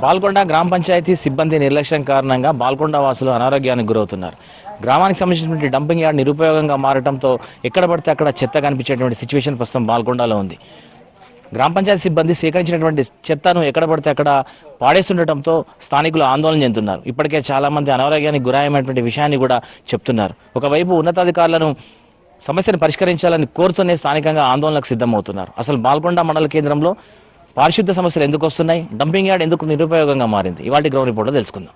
బాల్కొండ గ్రామ పంచాయతీ సిబ్బంది నిర్లక్ష్యం కారణంగా బాల్కొండ వాసులు అనారోగ్యానికి గురవుతున్నారు. గ్రామానికి సంబంధించినటువంటి డంపింగ్ యార్డ్ నిరుపయోగంగా మారడంతో ఎక్కడ పడితే అక్కడ చెత్త కనిపించేటువంటి సిచ్యువేషన్ ప్రస్తుతం బాల్కొండలో ఉంది. గ్రామ పంచాయతీ సిబ్బంది సేకరించినటువంటి చెత్తను ఎక్కడ పడితే అక్కడ పాడేస్తుండటంతో స్థానికులు ఆందోళన చెందుతున్నారు. ఇప్పటికే చాలామంది అనారోగ్యానికి గురైనటువంటి విషయాన్ని కూడా చెప్తున్నారు. ఒకవైపు ఉన్నతాధికారులను సమస్యను పరిష్కరించాలని కోరుతూనే స్థానికంగా ఆందోళనకు సిద్ధమవుతున్నారు. అసలు బాల్కొండ మండల కేంద్రంలో పారిశుద్ధ్య సమస్యలు ఎందుకు వస్తున్నాయి, డంపింగ్ యార్డ్ ఎందుకు నిరుపయోగంగా మారింది, ఇవాళ గ్రౌండ్ రిపోర్ట్లో తెలుసుకుందాం.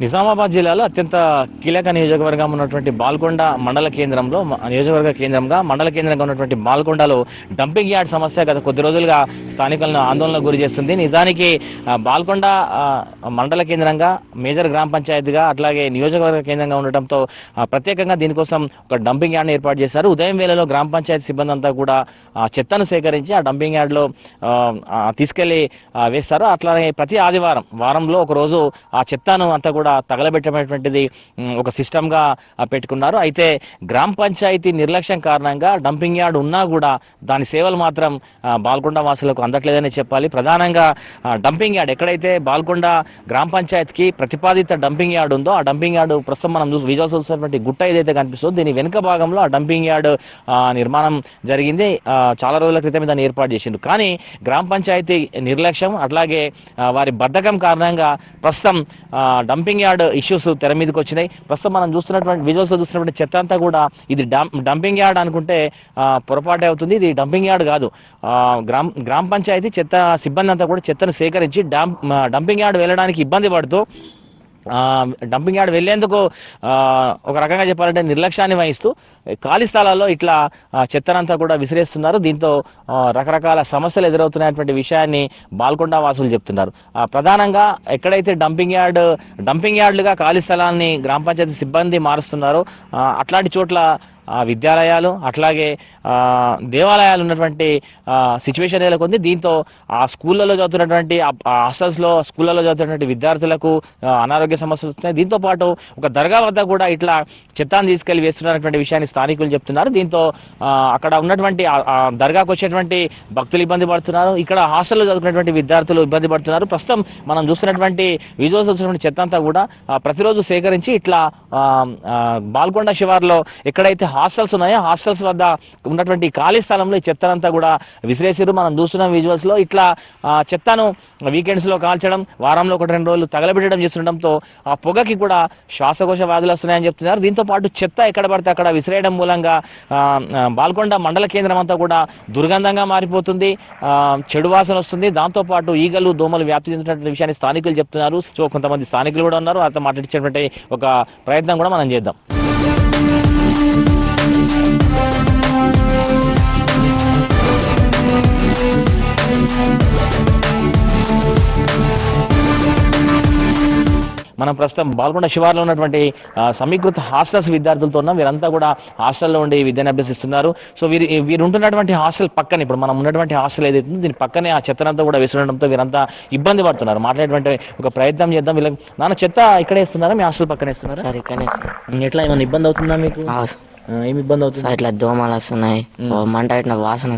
నిజామాబాద్ జిల్లాలో అత్యంత కీలక నియోజకవర్గం ఉన్నటువంటి బాల్కొండ మండల కేంద్రంలో నియోజకవర్గ కేంద్రంగా మండల కేంద్రంగా ఉన్నటువంటి బాల్కొండలో డంపింగ్ యార్డ్ సమస్య గత కొద్ది రోజులుగా స్థానికులను ఆందోళనకు గురి చేస్తుంది. నిజానికి బాల్కొండ మండల కేంద్రంగా మేజర్ గ్రామ పంచాయతీగా అట్లాగే నియోజకవర్గ కేంద్రంగా ఉండటంతో ప్రత్యేకంగా దీనికోసం ఒక డంపింగ్ యార్డ్ని ఏర్పాటు చేశారు. ఉదయం వేళలో గ్రామ పంచాయతీ సిబ్బంది అంతా కూడా చెత్తను సేకరించి ఆ డంపింగ్ యార్డ్లో తీసుకెళ్లి వేస్తారు. అట్లాగే ప్రతి ఆదివారం వారంలో ఒక రోజు ఆ చెత్తను అంతా కూడా తగలబెట్టేటువంటిది ఒక సిస్టమ్గా పెట్టుకున్నారు. అయితే గ్రామ పంచాయతీ నిర్లక్ష్యం కారణంగా డంపింగ్ యార్డ్ ఉన్నా కూడా దాని సేవలు మాత్రం బాల్కొండ వాసులకు అందట్లేదని చెప్పాలి. ప్రధానంగా డంపింగ్ యార్డ్ ఎక్కడైతే బాల్కొండ గ్రామ పంచాయతీకి ప్రతిపాదిత డంపింగ్ యార్డ్ ఉందో ఆ డంపింగ్ యార్డ్ ప్రస్తుతం మనం విజువల్స్ చూస్తున్నటువంటి గుట్ట ఏదైతే కనిపిస్తుందో దీని వెనుక భాగంలో ఆ డంపింగ్ యార్డ్ నిర్మాణం జరిగింది. చాలా రోజుల క్రితమే దాన్ని ఏర్పాటు చేసిండు. కానీ గ్రామ పంచాయతీ నిర్లక్ష్యం అట్లాగే వారి బద్ధకం కారణంగా ప్రస్తుతం డంపింగ్ యార్డ్ ఇష్యూస్ తెర మీదకి వచ్చినాయి. ప్రస్తుతం మనం చూస్తున్నటువంటి విజువల్స్ లో చూస్తున్నటువంటి చెత్త అంతా కూడా ఇది డంపింగ్ యార్డ్ అనుకుంటే పొరపాటే అవుతుంది. ఇది డంపింగ్ యార్డ్ కాదు. గ్రామ పంచాయతీ చెత్త సిబ్బంది అంతా కూడా చెత్తను సేకరించి డంపింగ్ యార్డ్ వెళ్ళడానికి ఇబ్బంది పడుతూ డంపింగ్ యార్డ్ వెళ్లేందుకు ఒక రకంగా చెప్పాలంటే నిర్లక్ష్యాన్ని వహిస్తూ ఖాళీ స్థలాల్లో ఇట్లా చెత్తనంతా కూడా విసిరేస్తున్నారు. దీంతో రకరకాల సమస్యలు ఎదురవుతున్నటువంటి విషయాన్ని బాల్కొండ వాసులు చెప్తున్నారు. ప్రధానంగా ఎక్కడైతే డంపింగ్ యార్డ్లుగా ఖాళీ స్థలాన్ని గ్రామ పంచాయతీ సిబ్బంది మారుస్తున్నారో అట్లాంటి చోట్ల విద్యాలయాలు అట్లాగే దేవాలయాలు ఉన్నటువంటి సిచ్యువేషన్ నెలకొంది. దీంతో ఆ స్కూళ్ళలో చదువుతున్నటువంటి హాస్టల్స్లో స్కూళ్ళలో చదువుతున్నటువంటి విద్యార్థులకు అనారోగ్య సమస్యలు వస్తున్నాయి. దీంతో పాటు ఒక దర్గా వద్ద కూడా ఇట్లా చెత్తాన్ని తీసుకెళ్లి వేస్తున్నటువంటి విషయాన్ని స్థానికులు చెప్తున్నారు. దీంతో అక్కడ ఉన్నటువంటి దర్గాకు వచ్చేటువంటి భక్తులు ఇబ్బంది పడుతున్నారు. ఇక్కడ హాస్టల్లో చదువుకున్నటువంటి విద్యార్థులు ఇబ్బంది పడుతున్నారు. ప్రస్తుతం మనం చూస్తున్నటువంటి విజువల్స్ వచ్చినటువంటి చెత్త అంతా కూడా ప్రతిరోజు సేకరించి ఇట్లా బాల్కొండ శివార్లో ఎక్కడైతే హాస్టల్స్ ఉన్నాయో హాస్టల్స్ వద్ద ఉన్నటువంటి ఖాళీ స్థలంలో ఈ చెత్తనంతా కూడా విసిరేసారు. మనం చూస్తున్నాం విజువల్స్ లో. ఇట్లా చెత్తను వీకెండ్స్ లో కాల్చడం, వారంలో 1-2 రోజులు తగలబెట్టడం చేస్తుండటంతో ఆ పొగకి కూడా శ్వాసకోశ వ్యాధులు వస్తున్నాయని చెప్తున్నారు. దీంతో పాటు చెత్త ఎక్కడ పడితే అక్కడ విసిరేయడం మూలంగా బాల్కొండ మండల కేంద్రం అంతా కూడా దుర్గంధంగా మారిపోతుంది, చెడు వాసన వస్తుంది. దాంతో పాటు ఈగలు దోమలు వ్యాప్తి చెందినటువంటి విషయాన్ని స్థానికులు చెప్తున్నారు. సో కొంతమంది స్థానికులు కూడా ఉన్నారు. వారితో మాట్లాడించేటువంటి ఒక ప్రయత్నం కూడా మనం చేద్దాం. మనం ప్రస్తుతం బాల్కొండ శివార్లో ఉన్నటువంటి సమీకృత హాస్టల్స్ విద్యార్థులతో ఉన్నాం. వీరంతా కూడా హాస్టల్లో ఉండి విద్యను అభ్యసిస్తున్నారు. సో వీరు ఉంటున్నటువంటి హాస్టల్ పక్కన ఇప్పుడు మనం ఉన్నటువంటి హాస్టల్ ఏదైతే ఉందో దీని పక్కనే ఆ చెత్తనంతా కూడా వేస్తుండడంతో వీరంతా ఇబ్బంది పడుతున్నారు. మాట్లాడేటువంటి ఒక ప్రయత్నం చేద్దాం. వీళ్ళకి నాన్న చెత్త ఇక్కడే ఇస్తున్నారా, మీ హాస్టల్ పక్కనే ఇస్తున్నారా? సార్ ఇక్కడనే. ఎట్లా ఏమైనా ఇబ్బంది అవుతుందా మీకు? ఏమి ఇబ్బంది అవుతుంది? ఇట్లా దోమలు వస్తున్నాయి, మంట పెట్టిన వాసన.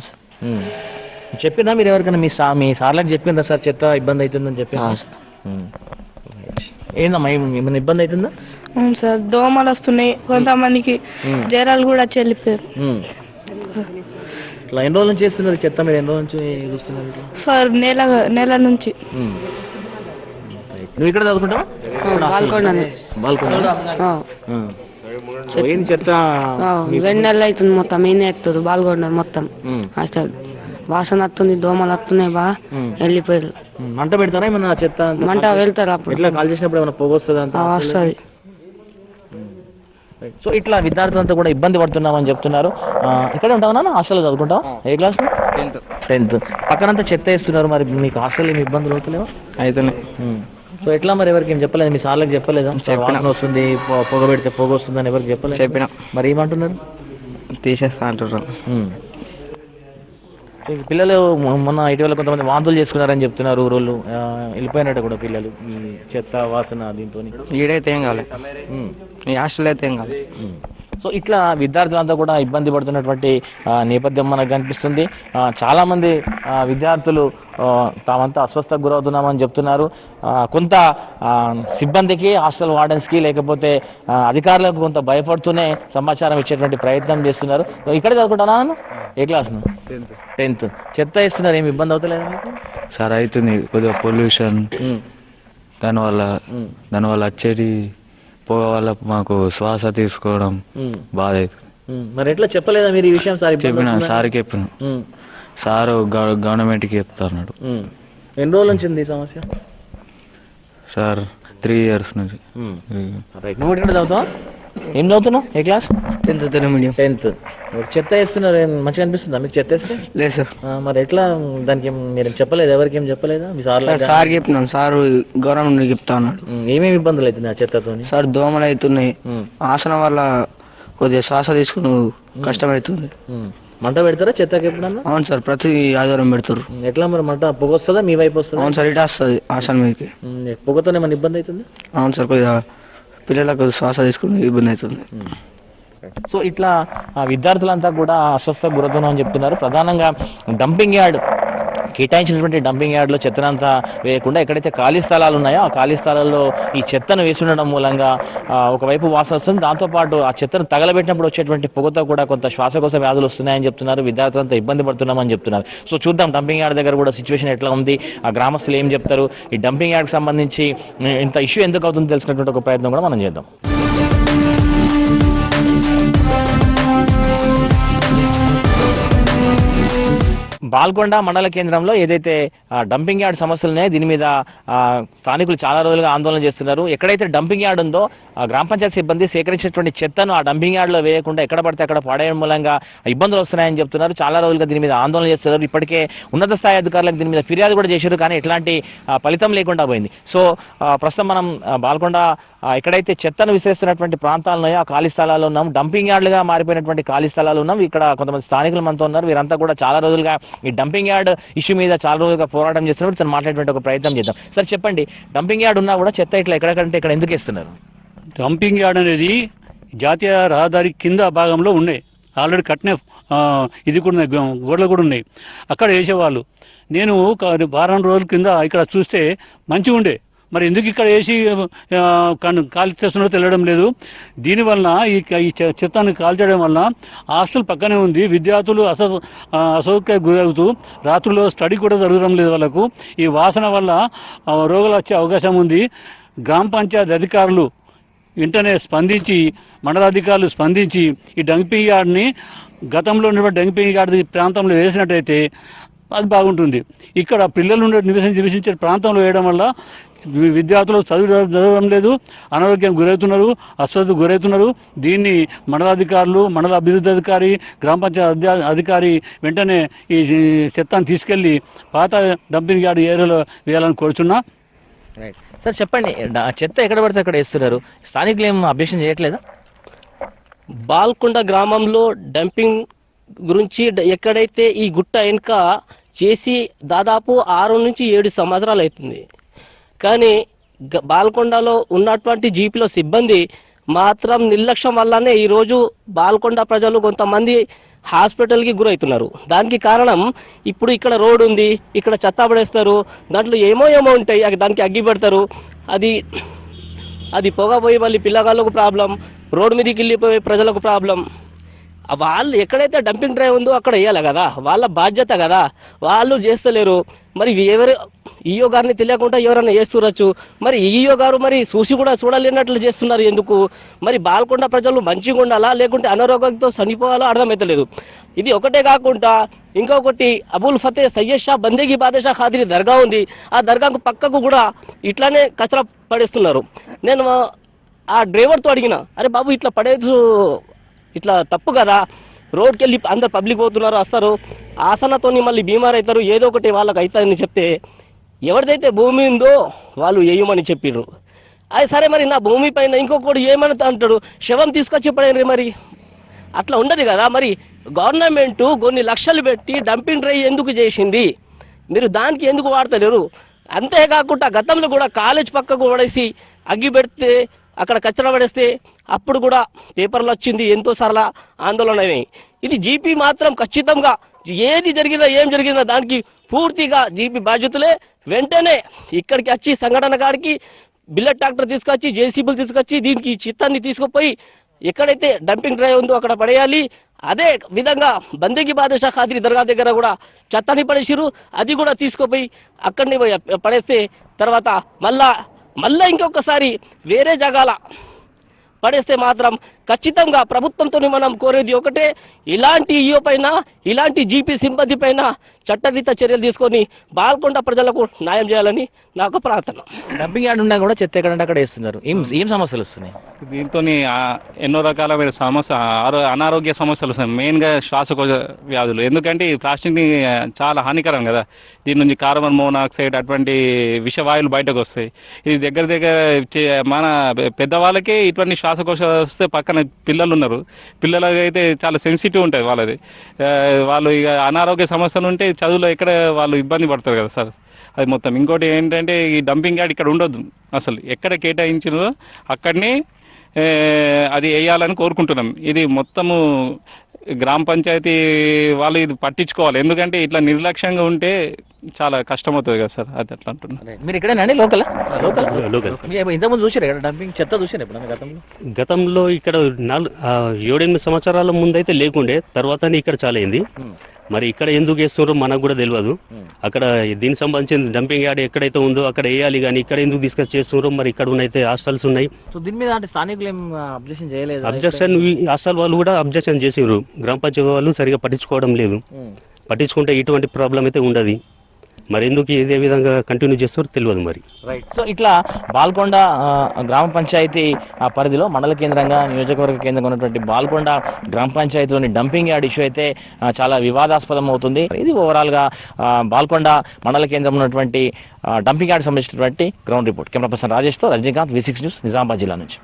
చెప్పినా మీరు ఎవరికైనా మీ సార్లకు చెప్పిందా సార్ చెత్త ఇబ్బంది అవుతుందని చెప్పి? ఏందమ్మా ఏమైనా ఇబ్బంది అవుతుందా? సార్ దోమలు వస్తున్నాయి, కొంతమందికి జ్వరాలు కూడా చెల్లిపోయారు. ఇట్లా ఎన్ని రోజుల నుంచి చేస్తున్నారు చెత్త? మీరు ఎన్ని రోజుల నుంచి చూస్తున్నారు సార్? నెల నుంచి. నువ్వు ఇక్కడ చదువుకుంటావా? ఏం చెత్త 2 నెలలు అవుతుంది మొత్తం. ఏం ఎత్తుంది బాల్కొండ మొత్తం హాస్టల్. వాసన వస్తుంది, దోమలు వస్తున్నాయి, బాగా వెళ్ళిపోయారు. మంట పెడతారా ఏమన్నా చెత్త? మంట వెళ్తారు అప్పుడు. ఇట్లా కాల్ చేసినప్పుడు ఏమైనా పొగ వస్తుంది? వస్తుంది. సో ఇట్లా విద్యార్థులంతా కూడా ఇబ్బంది పడుతున్నామని చెప్తున్నారు. ఇక్కడే ఉంటావా? హాస్టల్లో చదువుకుంటావా? ఏ క్లాస్? 10th. పక్కనంతా చెత్త వేస్తున్నారు. మరి మీకు హాస్టల్ ఏమి ఇబ్బందులు అవుతలేవా? అవుతున్నాయి. సో ఎట్లా మరి ఎవరికి ఏం చెప్పలేదు? మీ సార్లకు చెప్పలేదా? వాసన వస్తుంది, పొగ పెడితే పొగ వస్తుంది అని ఎవరికి చెప్పలేదు? చెప్పినా. మరి ఏమంటున్నారు? తీసేస్తా అంటున్నారు. పిల్లలు మొన్న ఇటీవల కొంతమంది వాంతులు చేసుకున్నారని చెప్తున్నారు. ఊరోళ్ళు వెళ్ళిపోయినట్టు కూడా పిల్లలు ఈ చెత్త వాసన దీంతో. ఈడైతే ఏం కావాలి, ఈ హాస్టల్ అయితే ఏం కావాలి. సో ఇట్లా విద్యార్థులంతా కూడా ఇబ్బంది పడుతున్నటువంటి నేపథ్యం మనకు కనిపిస్తుంది. చాలామంది విద్యార్థులు తామంతా అస్వస్థకు గురవుతున్నామని చెప్తున్నారు. కొంత సిబ్బందికి, హాస్టల్ వార్డెన్స్కి, లేకపోతే అధికారులకు కొంత భయపడుతూనే సమాచారం ఇచ్చేటువంటి ప్రయత్నం చేస్తున్నారు. ఇక్కడే చదువుకుంటానా? ఏ క్లాస్? 10th. చెత్త వేస్తున్నారు, ఏమి ఇబ్బంది అవుతలేదు మీకు? సార్ అవుతుంది కొద్దిగా పొల్యూషన్, దానివల్ల వచ్చేటి పొగ వల్ల మాకు శ్వాస తీసుకోవడం బాధ అవుతుంది. మరి ఎట్లా చెప్పలేదా మీరు ఈ విషయం? సార్ చెప్పిన సార్కి చెప్పిన, సారు గవర్నమెంట్కి చెప్తాన్నాడు. ఎన్ని రోజుల నుంచి ఉంది ఈ సమస్య? సార్ 3 years నుంచి. నువ్వు ఇక్కడ చదువుతావా? ఏం చదువుతున్నావు? ఏ class? 10th Telugu medium. 10th. చెత్త వేస్తున్నారు, మంచిగా అనిపిస్తుందా మీకు చెత్త వేస్తే? లేదు సార్. మరి ఎట్లా దానికి మీరు చెప్పలేదు? ఎవరికి ఏం చెప్పలేదా? మీ సార్ చెప్పినాను, సార్ గవర్నమెంట్ చెప్తా ఉన్నాడు. ఏమేమి ఇబ్బందులు అవుతున్నాయి ఆ చెత్తతో? సార్ దోమలు అవుతున్నాయి, ఆసనం వల్ల కొద్దిగా శ్వాస తీసుకుని కష్టమవుతుంది. మంట పెడతారా చెత్తకి ఎప్పుడన్నా? అవును సార్, ప్రతి ఆదివారం పెడతారు. ఎట్లా మరి మంట పొగ వస్తుందా మీ వైపు వస్తుందా? అవును సార్, ఇటు వస్తుంది ఆసనం మీదకి. పొగతోనే మన ఇబ్బంది అవుతుంది. అవును సార్, కొద్దిగా పిల్లలకు శ్వాస తీసుకుని ఇబ్బంది అవుతుంది. సో ఇట్లా విద్యార్థులంతా కూడా అస్వస్థకు గురవుతున్నాం అని చెప్తున్నారు. ప్రధానంగా డంపింగ్ యార్డ్ కేటాయించినటువంటి డంపింగ్ యార్డ్లో చెత్తనంతా వేయకుండా ఎక్కడైతే ఖాళీ స్థలాలు ఉన్నాయో ఆ ఖాళీ స్థలాల్లో ఈ చెత్తను వేసి ఉండడం మూలంగా ఒకవైపు వాసన వస్తుంది, దాంతోపాటు ఆ చెత్తను తగలబెట్టినప్పుడు వచ్చేటువంటి పొగతో కూడా కొంత శ్వాసకోశ వ్యాధులు వస్తున్నాయని చెప్తున్నారు. విద్యార్థులంతా ఇబ్బంది పడుతున్నామని చెప్తున్నారు. సో చూద్దాం డంపింగ్ యార్డ్ దగ్గర కూడా సిచ్యువేషన్ ఎట్లా ఉంది, ఆ గ్రామస్తులు ఏం చెప్తారు, ఈ డంపింగ్ యార్డ్కి సంబంధించి ఇంత ఇష్యూ ఎందుకు అవుతుందో తెలుసుకున్నటువంటి ఒక ప్రయత్నం కూడా మనం చేద్దాం. బాల్కొండ మండల కేంద్రంలో ఏదైతే డంపింగ్ యార్డ్ సమస్యలు ఉన్నాయో దీని మీద స్థానికులు చాలా రోజులుగా ఆందోళన చేస్తున్నారు. ఎక్కడైతే డంపింగ్ యార్డ్ ఉందో గ్రామ పంచాయతీ సిబ్బంది సేకరించినటువంటి చెత్తను ఆ డంపింగ్ యార్డ్లో వేయకుండా ఎక్కడ పడితే అక్కడ పడేయడం మూలంగా ఇబ్బందులు వస్తున్నాయని చెప్తున్నారు. చాలా రోజులుగా దీని మీద ఆందోళన చేస్తున్నారు. ఇప్పటికే ఉన్నత స్థాయి అధికారులకు దీని మీద ఫిర్యాదు కూడా చేశారు, కానీ ఎట్లాంటి ఫలితం లేకుండా పోయింది. సో ప్రస్తుతం మనం బాల్కొండ ఎక్కడైతే చెత్తను విసిరేస్తున్నటువంటి ప్రాంతాలు ఉన్నాయో ఆ ఖాళీ స్థలాల్లో ఉన్నాం. డంపింగ్ యార్డ్లుగా మారిపోయినటువంటి ఖాళీ స్థలాలు ఉన్నాం. ఇక్కడ కొంతమంది స్థానికులు మనతో ఉన్నారు. వీరంతా కూడా చాలా రోజులుగా ఈ డంపింగ్ యార్డ్ ఇష్యూ మీద చాలా రోజులుగా పోరాటం చేస్తున్నారు. సార్ మాట్లాడేటువంటి ఒక ప్రయత్నం చేద్దాం. సార్ చెప్పండి, డంపింగ్ యార్డ్ ఉన్నా కూడా చెత్త ఇట్లా ఎక్కడెక్కడంటే ఇక్కడ ఎందుకు ఇస్తున్నారు? డంపింగ్ యార్డ్ అనేది జాతీయ రహదారి కింద భాగంలో ఉన్నాయి, ఆల్రెడీ కట్టిన ఇది కూడా ఉన్నాయి, గోడలు కూడా ఉన్నాయి, అక్కడ వేసేవాళ్ళు. నేను వారం రోజుల కింద ఇక్కడ చూస్తే మంచిగా ఉండే, మరి ఎందుకు ఇక్కడ వేసి కాల్ చేస్తున్నారో తెలియడం లేదు. దీనివల్ల ఈ చెత్తను కాల్చడం వల్ల హాస్టల్ పక్కనే ఉంది, విద్యార్థులు అసౌకర్యం గురవుతూ రాత్రుల్లో స్టడీ కూడా జరగడం లేదు వాళ్ళకు. ఈ వాసన వల్ల రోగాలు వచ్చే అవకాశం ఉంది. గ్రామ పంచాయతీ అధికారులు వెంటనే స్పందించి, మండలాధికారులు స్పందించి ఈ డంపింగ్ యార్డ్ని గతంలో ఉన్నటువంటి డంపింగ్ యార్డ్ ప్రాంతంలో వేసినట్టయితే అది బాగుంటుంది. ఇక్కడ పిల్లలు నివసించే ప్రాంతంలో వేయడం వల్ల విద్యార్థులు చదవడం లేదు, అనారోగ్యం గురవుతున్నారు, అస్వస్థకు గురవుతున్నారు. దీన్ని మండలాధికారులు, మండల అభివృద్ధి అధికారి, గ్రామ పంచాయతీ అధికారి వెంటనే ఈ చెత్తను తీసుకెళ్లి పాత డంపింగ్ యార్డ్ ఏరియాలో వేయాలని కోరుచున్నా. సార్ చెప్పండి, చెత్త ఎక్కడ పడితే అక్కడ వేస్తున్నారు, స్థానికులు ఏం అభ్యర్థన చేయట్లేదా? బాల్కొండ గ్రామంలో డంపింగ్ గురించి ఎక్కడైతే ఈ గుట్ట వెనుక చేసి దాదాపు 6 నుంచి 7 సంవత్సరాలు అవుతుంది. కానీ బాల్కొండలో ఉన్నటువంటి జీపీలో సిబ్బంది మాత్రం నిర్లక్ష్యం వల్లనే ఈరోజు బాల్కొండ ప్రజలు కొంతమంది హాస్పిటల్కి గురవుతున్నారు. దానికి కారణం ఇప్పుడు ఇక్కడ రోడ్ ఉంది, ఇక్కడ చెత్త పడేస్తారు, దాంట్లో ఏమో ఉంటాయి, దానికి అగ్గి పెడతారు, అది పొగ పోయి మళ్ళీ పిల్లగాళ్ళకు ప్రాబ్లం, రోడ్డు మీదకి వెళ్ళిపోయే ప్రజలకు ప్రాబ్లం. వాళ్ళు ఎక్కడైతే డంపింగ్ డ్రైవ్ ఉందో అక్కడ వేయాలి కదా, వాళ్ళ బాధ్యత కదా, వాళ్ళు చేస్తలేరు. మరి ఎవరు ఈయో గారిని తెలియకుండా ఎవరైనా చేస్తురచ్చు, మరి ఈయో గారు మరి చూసి కూడా చూడలేనట్లు చేస్తున్నారు ఎందుకు? మరి బాల్కొండ ప్రజలు మంచిగా ఉండాలా లేకుంటే అనారోగ్యంతో చనిపోవాలో అర్థమవుతలేదు. ఇది ఒకటే కాకుండా ఇంకొకటి అబుల్ ఫతే సయ్యద్ షా బందేగి బాదషా ఖాదిరి దర్గా ఉంది, ఆ దర్గాకు పక్కకు కూడా ఇట్లానే కచరా పడేస్తున్నారు. నేను ఆ డ్రైవర్తో అడిగిన, అరే బాబు ఇట్లా పడేదు, ఇట్లా తప్పు కదా, రోడ్కి వెళ్ళి అందరు పబ్లిక్ పోతున్నారు, వస్తారు, ఆసనతోని మళ్ళీ బీమార్ అవుతారు, ఏదో ఒకటి వాళ్ళకి అవుతారని చెప్తే ఎవరిదైతే భూమి ఉందో వాళ్ళు వేయమని చెప్పిర్రు. అది సరే, మరి నా భూమి పైన ఇంకొకటి ఏమని అంటాడు, శవం తీసుకొచ్చి పడేయండి, మరి అట్లా ఉండదు కదా. మరి గవర్నమెంట్ కొన్ని లక్షలు పెట్టి డంపింగ్ డ్రైవ్ ఎందుకు చేసింది, మీరు దానికి ఎందుకు వాడతలేరు? అంతేకాకుండా గతంలో కూడా కాలేజ్ పక్కకు పడేసి అగ్గి పెడితే అక్కడ కచ్చరా పడేస్తే అప్పుడు కూడా పేపర్లు వచ్చింది, ఎంతో సార్లు ఆందోళన అయినాయి. ఇది జీపీ మాత్రం ఖచ్చితంగా ఏది జరిగినా ఏం జరిగినా దానికి పూర్తిగా జీపీ బాధ్యతలే. వెంటనే ఇక్కడికి వచ్చి సంఘటన కాడికి బిల్లెట్ ట్రాక్టర్ తీసుకొచ్చి జేసీబీలు తీసుకొచ్చి దీనికి చిత్తాన్ని తీసుకుపోయి ఎక్కడైతే డంపింగ్ డ్రైవ్ ఉందో అక్కడ పడేయాలి. అదే విధంగా బందేగి బాదుషా ఖాద్రీ దర్గా దగ్గర కూడా చెత్తని పడేసిరు, అది కూడా తీసుకుపోయి అక్కడిని పడేస్తే తర్వాత మళ్ళా ఇంకొకసారి వేరే జగాల పడేస్తే మాత్రం ఖచ్చితంగా ప్రభుత్వంతో మనం కోరేది ఒకటే, ఇలాంటి ఈయో పైన ఇలాంటి జీపీ సింపతి పైన చట్టరీత చర్యలు తీసుకొని బాల్కొండ ప్రజలకు న్యాయం చేయాలని నాకు ప్రార్థన. డంపింగ్ యార్డ్ ఉన్నా కూడా చెత్త ఎక్కడంటే అక్కడ వేస్తున్నారు. ఏం సమస్యలు వస్తున్నాయి దీంతో ఎన్నో రకాలమైన అనారోగ్య సమస్యలు వస్తాయి. మెయిన్గా శ్వాసకోశ వ్యాధులు. ఎందుకంటే ఈ ప్లాస్టిక్ని చాలా హానికరం కదా. దీని నుంచి కార్బన్ మోనాక్సైడ్ అటువంటి విషవాయువులు బయటకు వస్తాయి. ఇది దగ్గర మన పెద్దవాళ్ళకే ఇటువంటి శ్వాసకోశ వస్తే పక్కన పిల్లలు ఉన్నారు, పిల్లలకి అయితే చాలా సెన్సిటివ్ ఉంటుంది వాళ్ళది. వాళ్ళు ఇక అనారోగ్య సమస్యలు ఉంటే చదువులో ఎక్కడ వాళ్ళు ఇబ్బంది పడతారు కదా సార్. అది మొత్తం. ఇంకోటి ఏంటంటే ఈ డంపింగ్ యార్డ్ ఇక్కడ ఉండొద్దు, అసలు ఎక్కడ కేటాయించినో అక్కడనే అది వేయాలని కోరుకుంటున్నాం. ఇది మొత్తము గ్రామ పంచాయతీ వాళ్ళు ఇది పట్టించుకోవాలి. ఎందుకంటే ఇట్లా నిర్లక్ష్యంగా ఉంటే చాలా కష్టమవుతుంది కదా సార్. అది అట్లా అంటున్నాను. మీరు ఇక్కడేనండి లోకల్ ఇంతకుముందు చూసారు ఇక్కడ డంపింగ్ చెత్త చూసారు ఎప్పుడు గతంలో ఇక్కడ 7-8 సంవత్సరాల ముందైతే లేకుండే, తర్వాత ఇక్కడ చాలా అయింది. మరి ఇక్కడ ఎందుకు వేస్తున్నారో మనకు కూడా తెలియదు. అక్కడ దీనికి సంబంధించిన డంపింగ్ యార్డ్ ఎక్కడైతే ఉందో అక్కడ వేయాలి, కానీ ఇక్కడ ఎందుకు డిస్కస్ చేస్తున్నారో. మరి ఇక్కడ ఉన్నైతే హాస్టల్స్ ఉన్నాయి. సో దీని మీద అంటే స్థానికులు ఏం అబ్జెక్షన్ చేయలేదు? అబ్జెక్షన్ హాస్టల్ వాళ్ళు కూడా అబ్జెక్షన్ చేసిండ్రు. గ్రామ పంచాయతీ వాళ్ళు సరిగా పట్టించుకోవడం లేదు. పట్టించుకుంటే ఇటువంటి ప్రాబ్లం అయితే ఉండదు. మరి ఎందుకు ఇదే విధంగా కంటిన్యూ చేస్తారో తెలియదు మరి. రైట్. సో ఇట్లా బాల్కొండ గ్రామ పంచాయతీ పరిధిలో మండల కేంద్రంగా నియోజకవర్గ కేంద్రంగా ఉన్నటువంటి బాల్కొండ గ్రామ పంచాయతీలోని డంపింగ్ యార్డ్ ఇష్యూ అయితే చాలా వివాదాస్పదం అవుతుంది. ఇది ఓవరాల్గా బాల్కొండ మండల కేంద్రం ఉన్నటువంటి డంపింగ్ యార్డ్ సంబంధించినటువంటి గ్రౌండ్ రిపోర్ట్. కెమెరా పర్సన్ రాజేష్తో రజనీకాంత్, V6 న్యూస్, నిజామాబాద్ జిల్లా నుంచి.